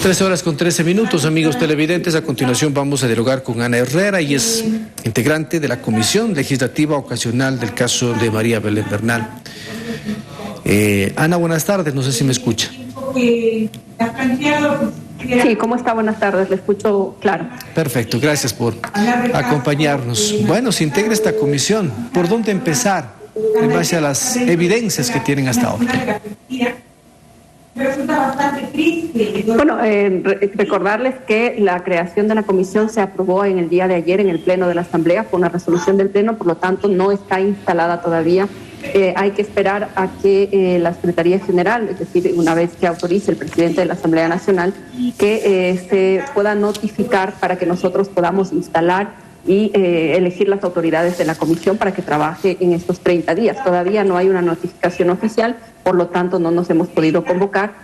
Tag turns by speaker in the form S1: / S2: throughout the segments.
S1: 13:13, amigos televidentes. A continuación vamos a dialogar con Ana Herrera, y es integrante de la Comisión Legislativa Ocasional del caso de María Belén Bernal. Ana, buenas tardes, no sé si me escucha.
S2: Sí, ¿cómo está? Buenas tardes, le escucho claro.
S1: Perfecto, gracias por acompañarnos. Bueno, se integra esta comisión. ¿Por dónde empezar en base a las evidencias que tienen hasta ahora?
S2: Bueno, recordarles que la creación de la comisión se aprobó en el día de ayer en el Pleno de la Asamblea por una resolución del Pleno, por lo tanto no está instalada todavía. Hay que esperar a que la Secretaría General, es decir, una vez que autorice el presidente de la Asamblea Nacional, que se pueda notificar para que nosotros podamos instalar y elegir las autoridades de la comisión para que trabaje en estos 30 días. Todavía no hay una notificación oficial, por lo tanto no nos hemos podido convocar.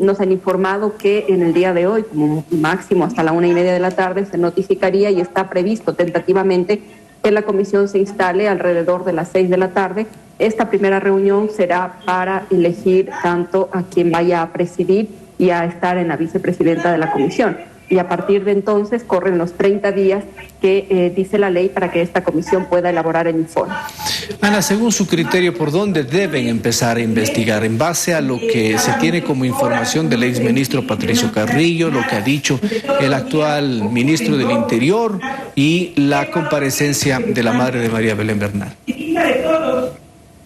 S2: Nos han informado que en el día de hoy, como máximo hasta la 1:30 de la tarde, se notificaría, y está previsto tentativamente que la comisión se instale alrededor de las 6 de la tarde. Esta primera reunión será para elegir tanto a quien vaya a presidir y a estar en la vicepresidenta de la comisión. Y a partir de entonces corren los 30 días que dice la ley para que esta comisión pueda elaborar el informe.
S1: Ana, según su criterio, ¿por dónde deben empezar a investigar? En base a lo que se tiene como información del exministro Patricio Carrillo, lo que ha dicho el actual ministro del Interior y la comparecencia de la madre de María Belén Bernal.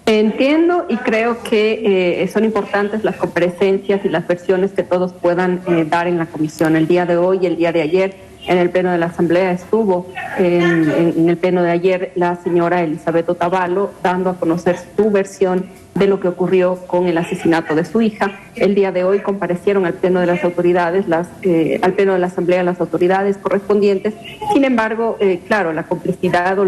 S2: Entiendo y creo que son importantes las comparecencias y las versiones que todos puedan dar en la comisión. El día de hoy y el día de ayer en el Pleno de la Asamblea estuvo en el Pleno de ayer la señora Elizabeth Otavalo dando a conocer su versión de lo que ocurrió con el asesinato de su hija. El día de hoy comparecieron al Pleno de las autoridades, al Pleno de la Asamblea las autoridades correspondientes. Sin embargo, claro, la complicidad o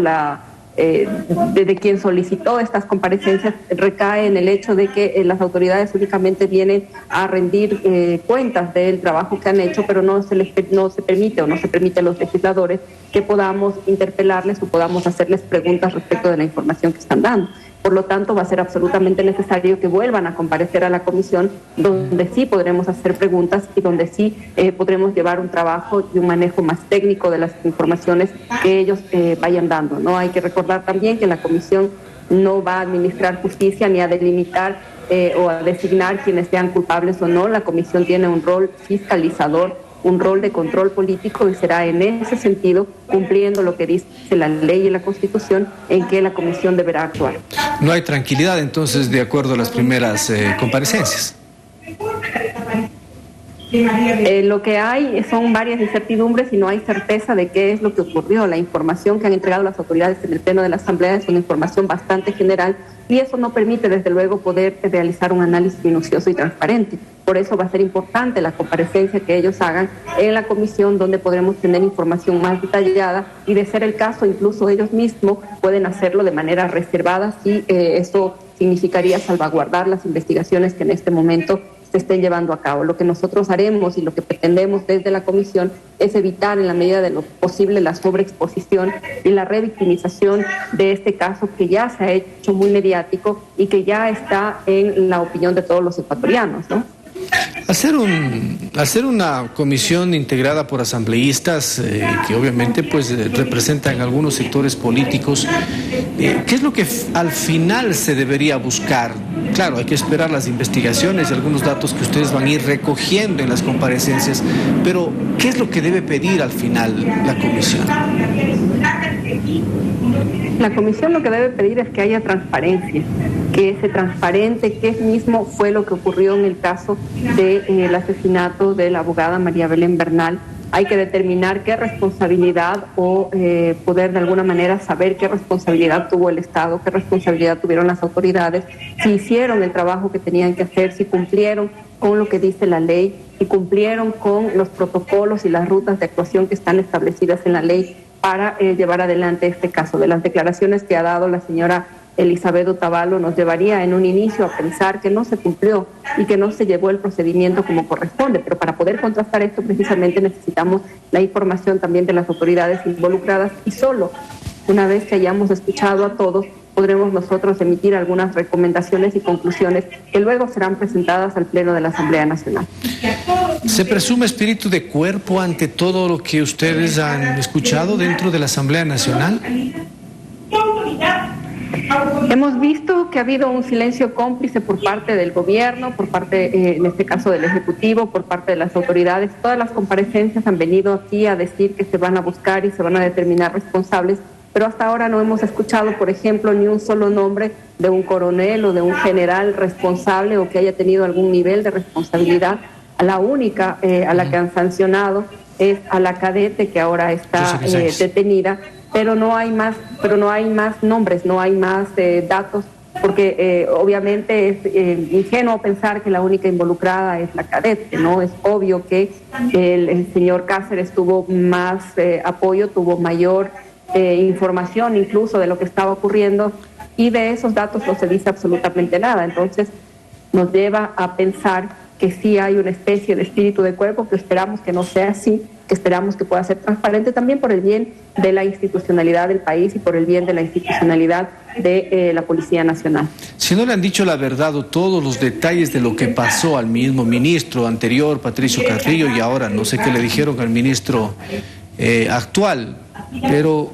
S2: de quien solicitó estas comparecencias recae en el hecho de que las autoridades únicamente vienen a rendir cuentas del trabajo que han hecho, pero no se permite a los legisladores que podamos interpelarles o podamos hacerles preguntas respecto de la información que están dando. Por lo tanto, va a ser absolutamente necesario que vuelvan a comparecer a la comisión, donde sí podremos hacer preguntas y donde sí podremos llevar un trabajo y un manejo más técnico de las informaciones que ellos vayan dando, ¿no? Hay que recordar también que la comisión no va a administrar justicia ni a delimitar o a designar quienes sean culpables o no. La comisión tiene un rol fiscalizador, un rol de control político, y será en ese sentido, cumpliendo lo que dice la ley y la Constitución, en que la comisión deberá actuar.
S1: No hay tranquilidad, entonces, de acuerdo a las primeras comparecencias.
S2: Lo que hay son varias incertidumbres y no hay certeza de qué es lo que ocurrió. La información que han entregado las autoridades en el Pleno de la Asamblea es una información bastante general, y eso no permite, desde luego, poder realizar un análisis minucioso y transparente. Por eso va a ser importante la comparecencia que ellos hagan en la comisión, donde podremos tener información más detallada, y de ser el caso, incluso ellos mismos pueden hacerlo de manera reservada si eso significaría salvaguardar las investigaciones que en este momento se estén llevando a cabo. Lo que nosotros haremos y lo que pretendemos desde la comisión es evitar en la medida de lo posible la sobreexposición y la revictimización de este caso, que ya se ha hecho muy mediático y que ya está en la opinión de todos los ecuatorianos, ¿no?
S1: Hacer una comisión integrada por asambleístas que obviamente representan algunos sectores políticos, ¿qué es lo que al final se debería buscar? Claro, hay que esperar las investigaciones y algunos datos que ustedes van a ir recogiendo en las comparecencias, pero ¿qué es lo que debe pedir al final la comisión?
S2: La comisión lo que debe pedir es que haya transparencia, que se transparente qué mismo fue lo que ocurrió en el caso del asesinato de la abogada María Belén Bernal. Hay que determinar qué responsabilidad o poder de alguna manera saber qué responsabilidad tuvo el Estado, qué responsabilidad tuvieron las autoridades, si hicieron el trabajo que tenían que hacer, si cumplieron con lo que dice la ley, si cumplieron con los protocolos y las rutas de actuación que están establecidas en la ley para llevar adelante este caso. De las declaraciones que ha dado la señora Elizabeth Otavalo nos llevaría en un inicio a pensar que no se cumplió y que no se llevó el procedimiento como corresponde, pero para poder contrastar esto precisamente necesitamos la información también de las autoridades involucradas, y solo una vez que hayamos escuchado a todos podremos nosotros emitir algunas recomendaciones y conclusiones que luego serán presentadas al Pleno de la Asamblea Nacional.
S1: ¿Se presume espíritu de cuerpo ante todo lo que ustedes han escuchado dentro de la Asamblea Nacional?
S2: Hemos visto que ha habido un silencio cómplice por parte del gobierno, por parte, en este caso, del Ejecutivo, por parte de las autoridades. Todas las comparecencias han venido aquí a decir que se van a buscar y se van a determinar responsables, pero hasta ahora no hemos escuchado, por ejemplo, ni un solo nombre de un coronel o de un general responsable o que haya tenido algún nivel de responsabilidad. La única a la que han sancionado es a la cadete que ahora está detenida, pero no hay más nombres, no hay más datos, porque obviamente es ingenuo pensar que la única involucrada es la cadete, ¿no? Es obvio que el señor Cáceres tuvo más apoyo, tuvo mayor información incluso de lo que estaba ocurriendo, y de esos datos no se dice absolutamente nada. Entonces nos lleva a pensar que sí hay una especie de espíritu de cuerpo, que esperamos que no sea así, que esperamos que pueda ser transparente también por el bien de la institucionalidad del país y por el bien de la institucionalidad de la Policía Nacional.
S1: Si no le han dicho la verdad o todos los detalles de lo que pasó al mismo ministro anterior, Patricio Carrillo, y ahora no sé qué le dijeron al ministro actual, pero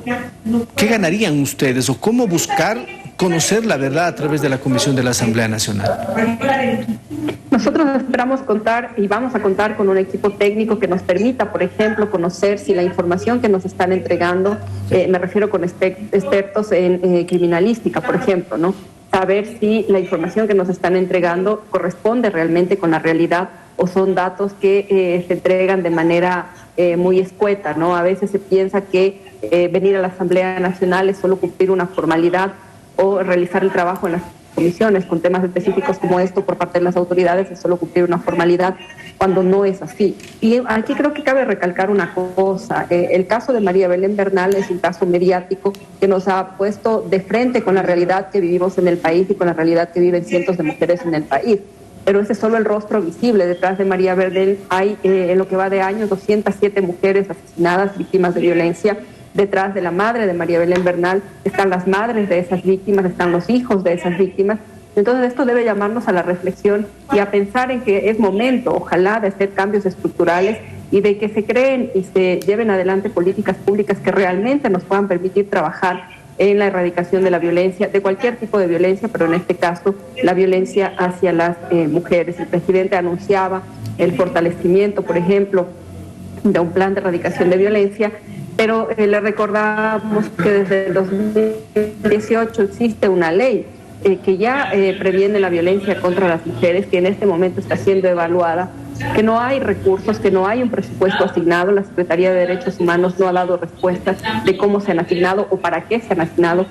S1: ¿qué ganarían ustedes o cómo buscar conocer la verdad a través de la Comisión de la Asamblea Nacional?
S2: Nosotros esperamos contar y vamos a contar con un equipo técnico que nos permita, por ejemplo, conocer si la información que nos están entregando, me refiero con expertos en criminalística, por ejemplo, ¿no? Saber si la información que nos están entregando corresponde realmente con la realidad o son datos que se entregan de manera muy escueta, ¿no? A veces se piensa que venir a la Asamblea Nacional es solo cumplir una formalidad o realizar el trabajo en las comisiones con temas específicos como esto por parte de las autoridades es solo cumplir una formalidad, cuando no es así. Y aquí creo que cabe recalcar una cosa, el caso de María Belén Bernal es un caso mediático que nos ha puesto de frente con la realidad que vivimos en el país y con la realidad que viven cientos de mujeres en el país. Pero ese es solo el rostro visible. Detrás de María Belén hay, en lo que va de años, 207 mujeres asesinadas, víctimas de violencia. Detrás de la madre de María Belén Bernal están las madres de esas víctimas, están los hijos de esas víctimas. Entonces esto debe llamarnos a la reflexión y a pensar en que es momento, ojalá, de hacer cambios estructurales y de que se creen y se lleven adelante políticas públicas que realmente nos puedan permitir trabajar en la erradicación de la violencia, de cualquier tipo de violencia, pero en este caso la violencia hacia las mujeres. El presidente anunciaba el fortalecimiento, por ejemplo, de un plan de erradicación de violencia, pero le recordamos que desde el 2018 existe una ley que ya previene la violencia contra las mujeres, que en este momento está siendo evaluada, que no hay recursos, que no hay un presupuesto asignado. La Secretaría de Derechos Humanos no ha dado respuestas de cómo se han asignado o para qué se han asignado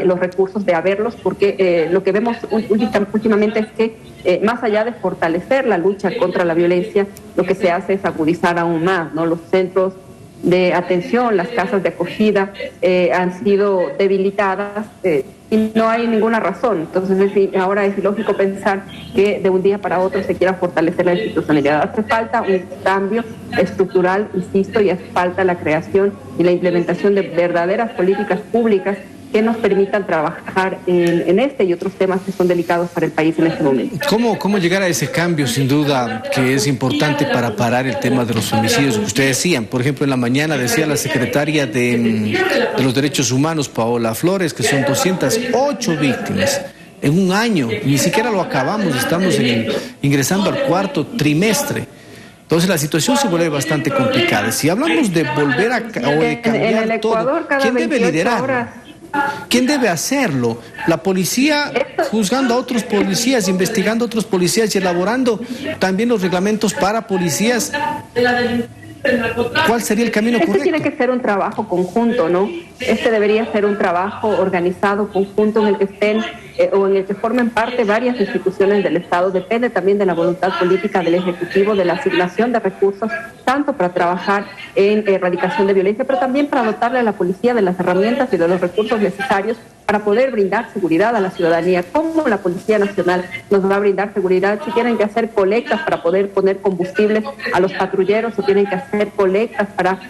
S2: los recursos de haberlos, porque lo que vemos últimamente es que más allá de fortalecer la lucha contra la violencia, lo que se hace es agudizar aún más, ¿no? Los centros de atención, las casas de acogida han sido debilitadas y no hay ninguna razón. Entonces ahora es ilógico pensar que de un día para otro se quiera fortalecer la institucionalidad. Hace falta un cambio estructural, insisto, y hace falta la creación y la implementación de verdaderas políticas públicas que nos permitan trabajar en este y otros temas que son delicados para el país en este momento.
S1: ¿Cómo llegar a ese cambio? Sin duda que es importante para parar el tema de los femicidios. Ustedes decían, por ejemplo, en la mañana decía la secretaria de los Derechos Humanos, Paola Flores, que son 208 víctimas en un año. Ni siquiera lo acabamos, estamos ingresando al cuarto trimestre. Entonces la situación se vuelve bastante complicada. Si hablamos de volver a o de cambiar
S2: en el Ecuador,
S1: todo, ¿quién debe liderar?
S2: Horas.
S1: ¿Quién debe hacerlo? ¿La policía juzgando a otros policías, investigando a otros policías y elaborando también los reglamentos para policías? ¿Cuál sería el camino correcto?
S2: Tiene que ser un trabajo conjunto, ¿no? Debería ser un trabajo organizado, conjunto, en el que estén o en el que formen parte varias instituciones del Estado. Depende también de la voluntad política del Ejecutivo, de la asignación de recursos, tanto para trabajar en erradicación de violencia, pero también para dotarle a la policía de las herramientas y de los recursos necesarios para poder brindar seguridad a la ciudadanía. ¿Cómo la Policía Nacional nos va a brindar seguridad si tienen que hacer colectas para poder poner combustible a los patrulleros o tienen que hacer colectas para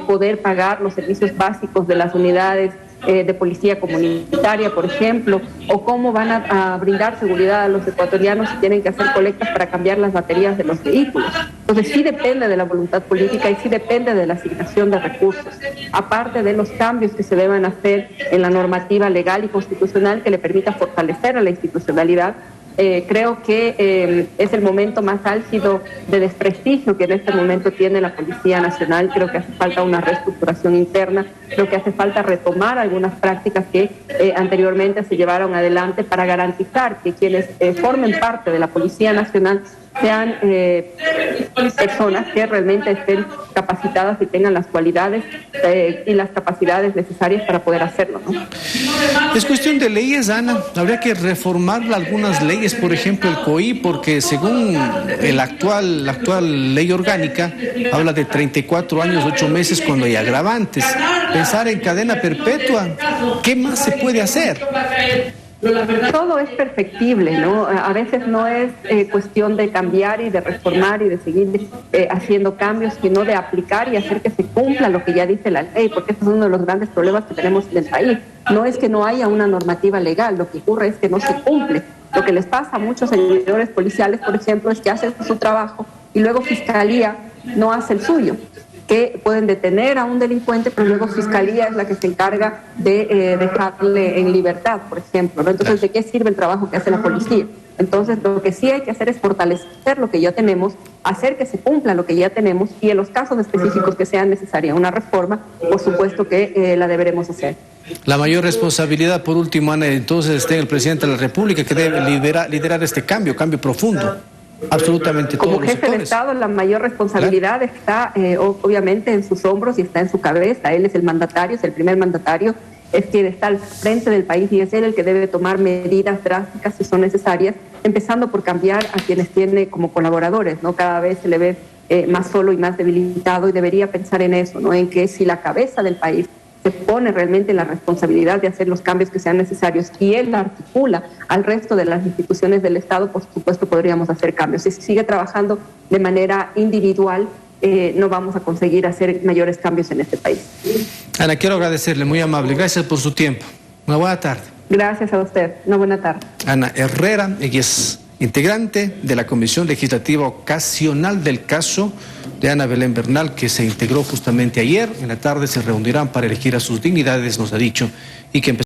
S2: poder pagar los servicios básicos de las unidades de policía comunitaria, por ejemplo, o cómo van a brindar seguridad a los ecuatorianos si tienen que hacer colectas para cambiar las baterías de los vehículos. Entonces sí depende de la voluntad política y sí depende de la asignación de recursos, aparte de los cambios que se deban hacer en la normativa legal y constitucional que le permita fortalecer a la institucionalidad. Creo que es el momento más álgido de desprestigio que en este momento tiene la Policía Nacional. Creo que hace falta una reestructuración interna, creo que hace falta retomar algunas prácticas que anteriormente se llevaron adelante para garantizar que quienes formen parte de la Policía Nacional sean personas que realmente estén capacitadas y tengan las cualidades y las capacidades necesarias para poder hacerlo, ¿no?
S1: Es cuestión de leyes, Ana. Habría que reformar algunas leyes, por ejemplo el COI, porque según la actual ley orgánica habla de 34 años, 8 meses cuando hay agravantes. Pensar en cadena perpetua, ¿qué más se puede hacer?
S2: Todo es perfectible, ¿no? A veces no es cuestión de cambiar y de reformar y de seguir haciendo cambios, sino de aplicar y hacer que se cumpla lo que ya dice la ley, porque este es uno de los grandes problemas que tenemos en el país. No es que no haya una normativa legal, lo que ocurre es que no se cumple. Lo que les pasa a muchos servidores policiales, por ejemplo, es que hacen su trabajo y luego Fiscalía no hace el suyo, que pueden detener a un delincuente, pero luego Fiscalía es la que se encarga de dejarle en libertad, por ejemplo, ¿no? Entonces, ¿de qué sirve el trabajo que hace la policía? Entonces, lo que sí hay que hacer es fortalecer lo que ya tenemos, hacer que se cumpla lo que ya tenemos y en los casos específicos que sean necesaria una reforma, por supuesto que la deberemos hacer.
S1: La mayor responsabilidad, por último, Ana, entonces está en el presidente de la República, que debe liderar este cambio profundo. Absolutamente todos
S2: los sectores. Como jefe de Estado, la mayor responsabilidad está obviamente en sus hombros y está en su cabeza. Él es el mandatario, es el primer mandatario, es quien está al frente del país y es él el que debe tomar medidas drásticas si son necesarias, empezando por cambiar a quienes tiene como colaboradores, ¿no? Cada vez se le ve más solo y más debilitado y debería pensar en eso, ¿no? En que si la cabeza del país se pone realmente la responsabilidad de hacer los cambios que sean necesarios y él articula al resto de las instituciones del Estado, por supuesto podríamos hacer cambios. Si se sigue trabajando de manera individual, no vamos a conseguir hacer mayores cambios en este país.
S1: Ana, quiero agradecerle, muy amable. Gracias por su tiempo. Una buena tarde.
S2: Gracias a usted. Una buena tarde.
S1: Ana Herrera, ella es integrante de la Comisión Legislativa Ocasional del caso de Ana Belén Bernal, que se integró justamente ayer. En la tarde se reunirán para elegir a sus dignidades, nos ha dicho, y que empezó